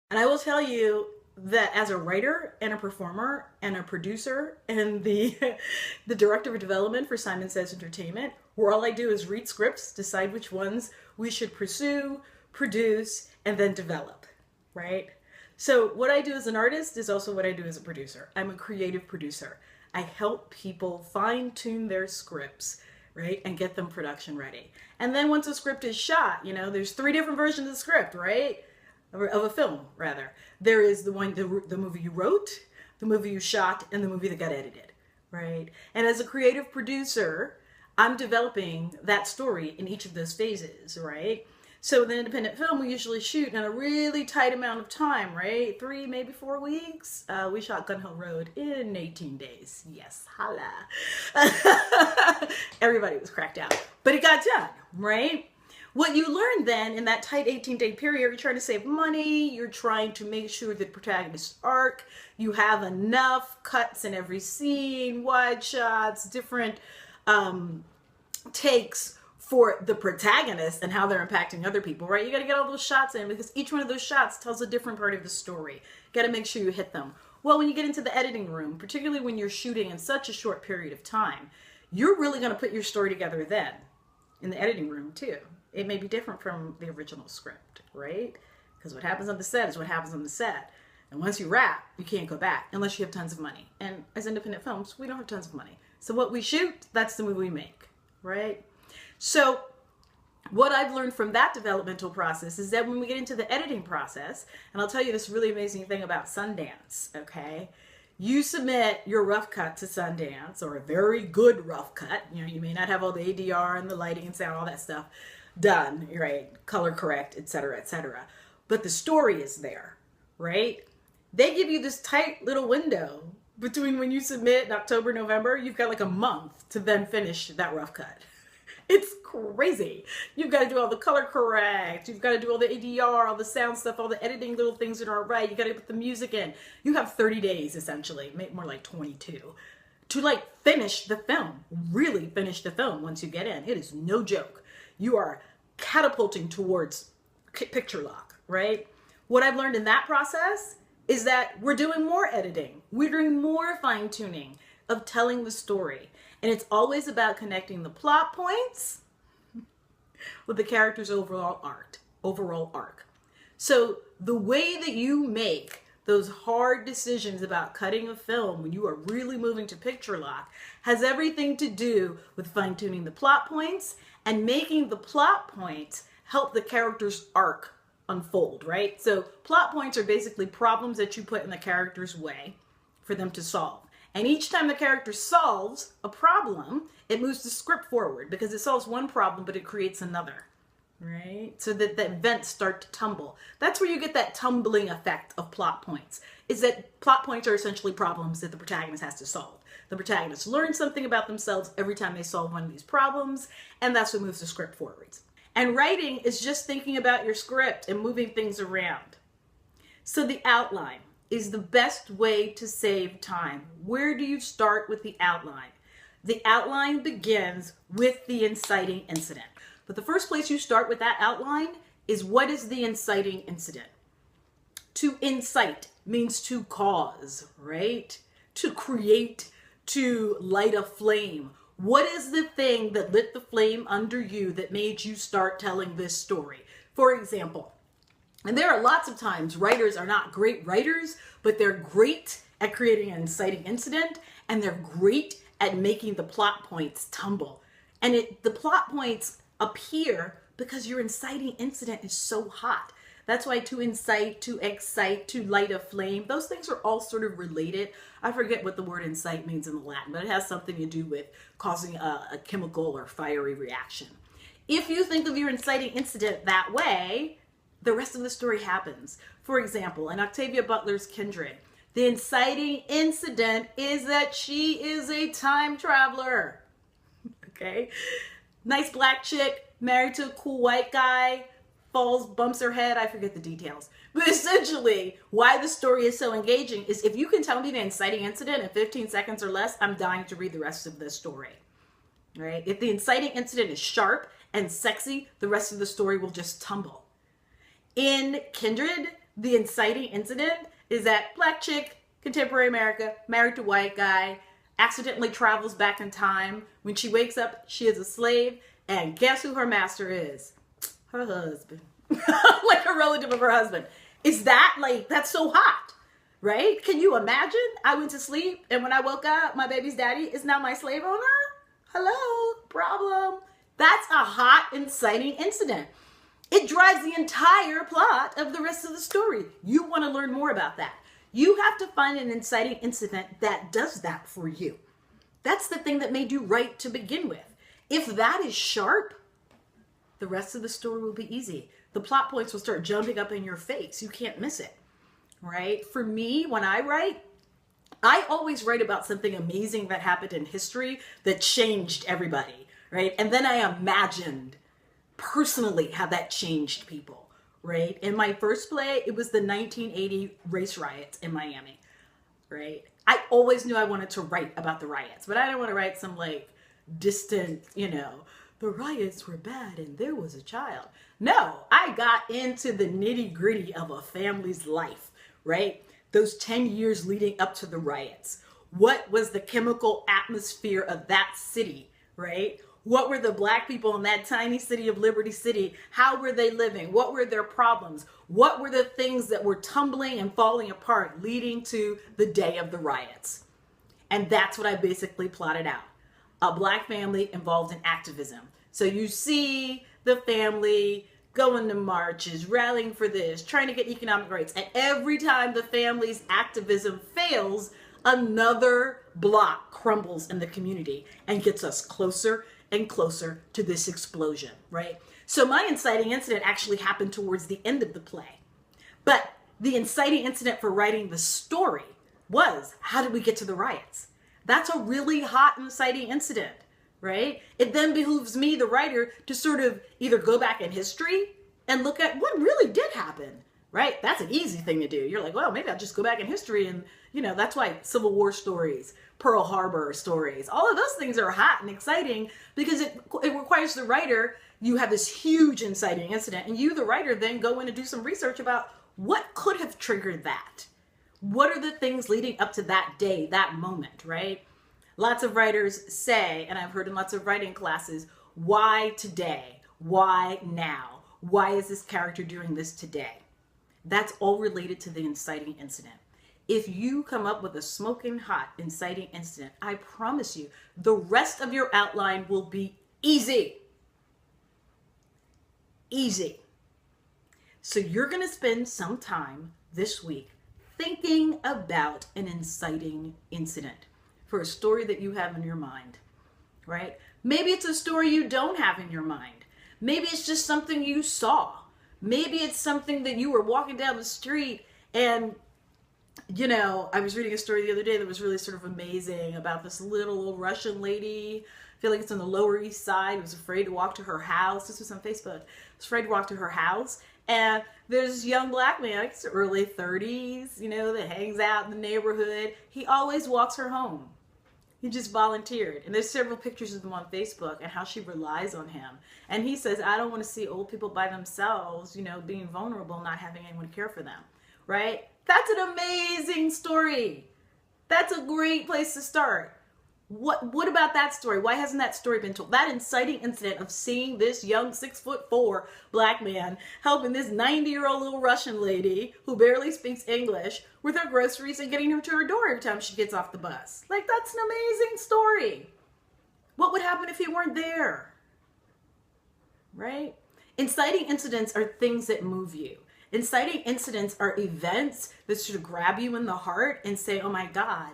And I will tell you that as a writer and a performer and a producer and the the director of development for Simon Says Entertainment, where all I do is read scripts, decide which ones we should pursue, produce, and then develop, right? So what I do as an artist is also what I do as a producer. I'm a creative producer. I help people fine tune their scripts, right, and get them production ready. And then once a script is shot, there's three different versions of the script, right? Of a film, rather. There is the movie you wrote, the movie you shot, and the movie that got edited, right? And as a creative producer, I'm developing that story in each of those phases, right? So with an independent film, we usually shoot in a really tight amount of time, right? 3, maybe 4 weeks. We shot Gun Hill Road in 18 days. Yes, holla. Everybody was cracked out, but it got done, right? What you learn then in that tight 18-day period, you're trying to save money, you're trying to make sure the protagonist's arc, you have enough cuts in every scene, wide shots, different takes for the protagonist and how they're impacting other people, right? You got to get all those shots in because each one of those shots tells a different part of the story. Got to make sure you hit them. Well, when you get into the editing room, particularly when you're shooting in such a short period of time, you're really going to put your story together then in the editing room too. It may be different from the original script, right? Because what happens on the set is what happens on the set. And once you wrap, you can't go back unless you have tons of money. And as independent films, we don't have tons of money. So what we shoot, that's the movie we make, right? So what I've learned from that developmental process is that when we get into the editing process, and I'll tell you this really amazing thing about Sundance, okay? You submit your rough cut to Sundance, or a very good rough cut. You may not have all the ADR and the lighting and sound, all that stuff done, right? Color correct, etc., etc. But the story is there, right? They give you this tight little window between when you submit in October, November. You've got like a month to then finish that rough cut. It's crazy. You've got to do all the color correct. You've got to do all the ADR, all the sound stuff, all the editing little things that aren't right. You got to put the music in. You have 30 days, essentially, more like 22, to finish the film, really finish the film once you get in. It is no joke. You are catapulting towards picture lock, right? What I've learned in that process is that we're doing more editing. We're doing more fine tuning of telling the story. And it's always about connecting the plot points with the character's overall arc. So the way that you make those hard decisions about cutting a film when you are really moving to picture lock has everything to do with fine-tuning the plot points and making the plot points help the character's arc unfold, right? So plot points are basically problems that you put in the character's way for them to solve. And each time the character solves a problem, it moves the script forward because it solves one problem, but it creates another, right? So that the events start to tumble. That's where you get that tumbling effect of plot points, is that plot points are essentially problems that the protagonist has to solve. The protagonist learns something about themselves every time they solve one of these problems, and that's what moves the script forwards. And writing is just thinking about your script and moving things around. So the outline is the best way to save time. Where do you start with the outline? The outline begins with the inciting incident. But the first place you start with that outline is, what is the inciting incident? To incite means to cause, right? To create, to light a flame. What is the thing that lit the flame under you that made you start telling this story? For example, and there are lots of times writers are not great writers, but they're great at creating an inciting incident, and they're great at making the plot points tumble. And the plot points appear because your inciting incident is so hot. That's why to incite, to excite, to light a flame, those things are all sort of related. I forget what the word incite means in the Latin, but it has something to do with causing a chemical or fiery reaction. If you think of your inciting incident that way, the rest of the story happens. For example, in Octavia Butler's Kindred, the inciting incident is that she is a time traveler. Okay? Nice black chick, married to a cool white guy, falls, bumps her head, I forget the details. But essentially, why the story is so engaging is if you can tell me the inciting incident in 15 seconds or less, I'm dying to read the rest of the story. Right? If the inciting incident is sharp and sexy, the rest of the story will just tumble. In Kindred, The inciting incident is that black chick, contemporary America, married to white guy, accidentally travels back in time. When she wakes up, she is a slave. And guess who her master is? Her husband. Like a relative of her husband. Is that like, that's so hot, right? Can you imagine? I went to sleep and when I woke up, my baby's daddy is now my slave owner? Hello, problem. That's a hot, inciting incident. It drives the entire plot of the rest of the story. You want to learn more about that. You have to find an inciting incident that does that for you. That's the thing that made you write to begin with. If that is sharp, the rest of the story will be easy. The plot points will start jumping up in your face. You can't miss it, right? For me, when I write, I always write about something amazing that happened in history that changed everybody, right? And then I imagined personally how that changed people, right? In my first play, it was the 1980 race riots in Miami, right? I always knew I wanted to write about the riots, but I didn't want to write some like distant, the riots were bad and there was a child. No, I got into the nitty gritty of a family's life, right? Those 10 years leading up to the riots. What was the chemical atmosphere of that city, right? What were the black people in that tiny city of Liberty City? How were they living? What were their problems? What were the things that were tumbling and falling apart leading to the day of the riots? And that's what I basically plotted out. A black family involved in activism. So you see the family going to marches, rallying for this, trying to get economic rights. And every time the family's activism fails, another block crumbles in the community and gets us closer and closer to this explosion, right? So my inciting incident actually happened towards the end of the play. But the inciting incident for writing the story was, how did we get to the riots? That's a really hot inciting incident, right? It then behooves me, the writer, to sort of either go back in history and look at what really did happen, right? That's an easy thing to do. You're like, well, maybe I'll just go back in history and, that's why Civil War stories, Pearl Harbor stories, all of those things are hot and exciting because it requires the writer, you have this huge inciting incident and you, the writer, then go in and do some research about what could have triggered that. What are the things leading up to that day, that moment, right? Lots of writers say, and I've heard in lots of writing classes, why today? Why now? Why is this character doing this today? That's all related to the inciting incident. If you come up with a smoking hot inciting incident, I promise you, the rest of your outline will be easy. Easy. So you're going to spend some time this week thinking about an inciting incident for a story that you have in your mind, right? Maybe it's a story you don't have in your mind. Maybe it's just something you saw. Maybe it's something that you were walking down the street and, I was reading a story the other day that was really sort of amazing about this little Russian lady. I feel like it's on the Lower East Side, who was afraid to walk to her house. This was on Facebook. Was afraid to walk to her house. And there's this young black man, like his early 30s, that hangs out in the neighborhood. He always walks her home. He just volunteered. And there's several pictures of them on Facebook and how she relies on him. And he says, I don't want to see old people by themselves, being vulnerable, not having anyone care for them, right? That's an amazing story. That's a great place to start. What about that story? Why hasn't that story been told? That inciting incident of seeing this young 6'4" black man helping this 90-year-old little Russian lady who barely speaks English with her groceries and getting her to her door every time she gets off the bus. Like, that's an amazing story. What would happen if he weren't there? Right? Inciting incidents are things that move you. Inciting incidents are events that sort of grab you in the heart and say, oh my God,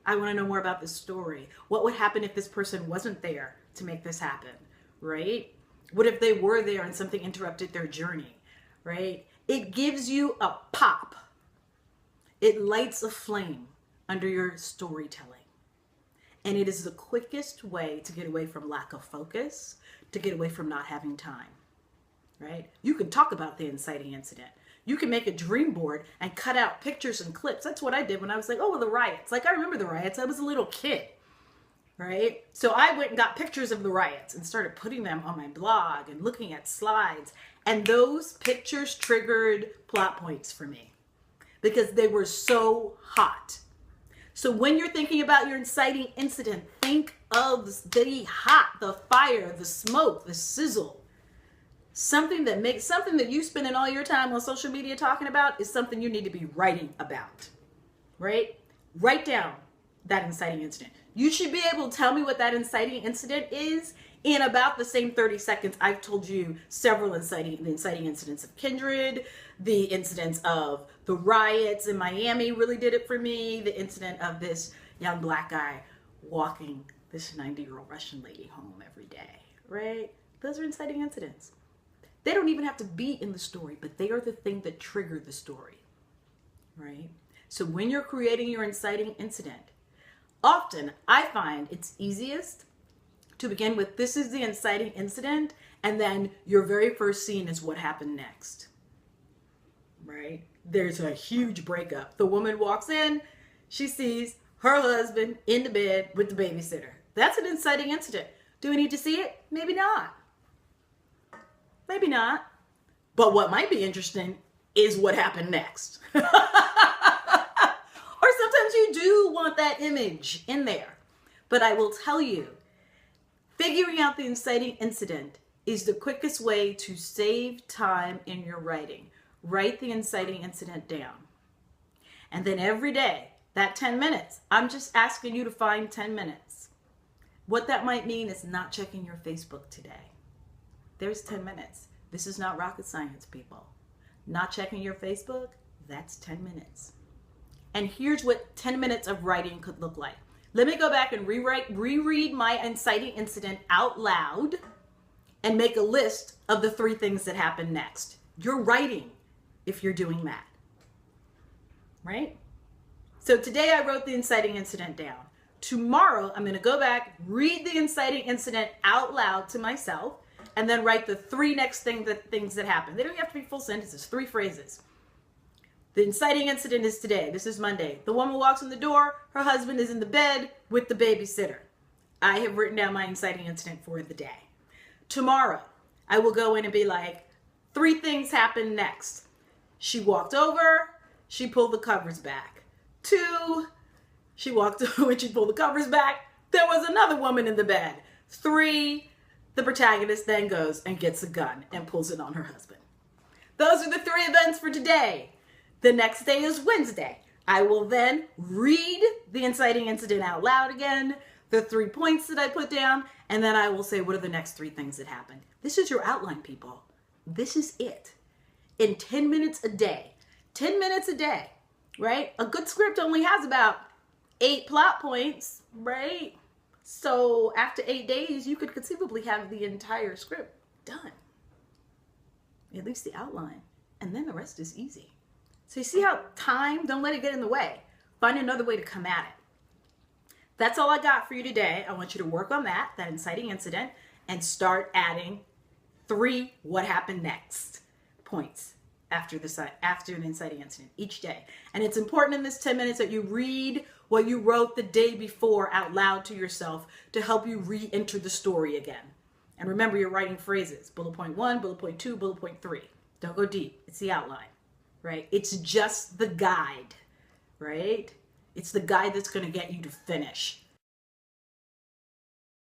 I want to know more about this story. What would happen if this person wasn't there to make this happen, right? What if they were there and something interrupted their journey, right? It gives you a pop. It lights a flame under your storytelling. And it is the quickest way to get away from lack of focus, to get away from not having time, right? You can talk about the inciting incident. You can make a dream board and cut out pictures and clips. That's what I did when I was like, oh, well, the riots. Like, I remember the riots. I was a little kid, right? So I went and got pictures of the riots and started putting them on my blog and looking at slides. And those pictures triggered plot points for me. because they were so hot. So when you're thinking about your inciting incident, think of the hot, the fire, the smoke, the sizzle. Something that you spending all your time on social media talking about is something you need to be writing about, right? Write down that inciting incident. You should be able to tell me what that inciting incident is in about the same 30 seconds. I've told you several inciting incidents of Kindred, the incidents of the riots in Miami really did it for me, the incident of this young black guy walking this 90-year-old Russian lady home every day, right? Those are inciting incidents. They don't even have to be in the story, but they are the thing that trigger the story, right? So when you're creating your inciting incident, often I find it's easiest to begin with, this is the inciting incident, and then your very first scene is what happened next, right? There's a huge breakup. The woman walks in, she sees her husband in the bed with the babysitter. That's an inciting incident. Do we need to see it? Maybe not. Maybe not. But what might be interesting is what happened next. Or sometimes you do want that image in there. But I will tell you, figuring out the inciting incident is the quickest way to save time in your writing. Write the inciting incident down. And then every day, that 10 minutes, I'm just asking you to find 10 minutes. What that might mean is not checking your Facebook today. There's 10 minutes. This is not rocket science, people. Not checking your Facebook, that's 10 minutes. And here's what 10 minutes of writing could look like. Let me go back and reread my inciting incident out loud and make a list of the 3 things that happened next. You're writing if you're doing that, right? So today I wrote the inciting incident down. Tomorrow I'm going to go back, read the inciting incident out loud to myself, and then write the 3 next things that happened. They don't have to be full sentences, 3 phrases. The inciting incident is today. This is Monday. The woman walks in the door. Her husband is in the bed with the babysitter. I have written down my inciting incident for the day. Tomorrow, I will go in and be like, 3 things happened next. She walked over. She pulled the covers back. 2, she walked over and she pulled the covers back. There was another woman in the bed. 3, the protagonist then goes and gets a gun and pulls it on her husband. Those are the 3 events for today. The next day is Wednesday. I will then read the inciting incident out loud again, the 3 points that I put down, and then I will say, what are the next 3 things that happened? This is your outline, people. This is it. In 10 minutes a day. 10 minutes a day, right? A good script only has about 8 plot points, right? So after 8 days, you could conceivably have the entire script done. At least the outline. And then the rest is easy. So you see how time, don't let it get in the way. Find another way to come at it. That's all I got for you today. I want you to work on that inciting incident, and start adding 3 what happened next points after the inciting incident each day. And it's important in this 10 minutes that you read what you wrote the day before out loud to yourself to help you re-enter the story again. And remember, you're writing phrases. Bullet point 1, bullet point 2, bullet point 3. Don't go deep. It's the outline, right? It's just the guide, right? It's the guide that's going to get you to finish.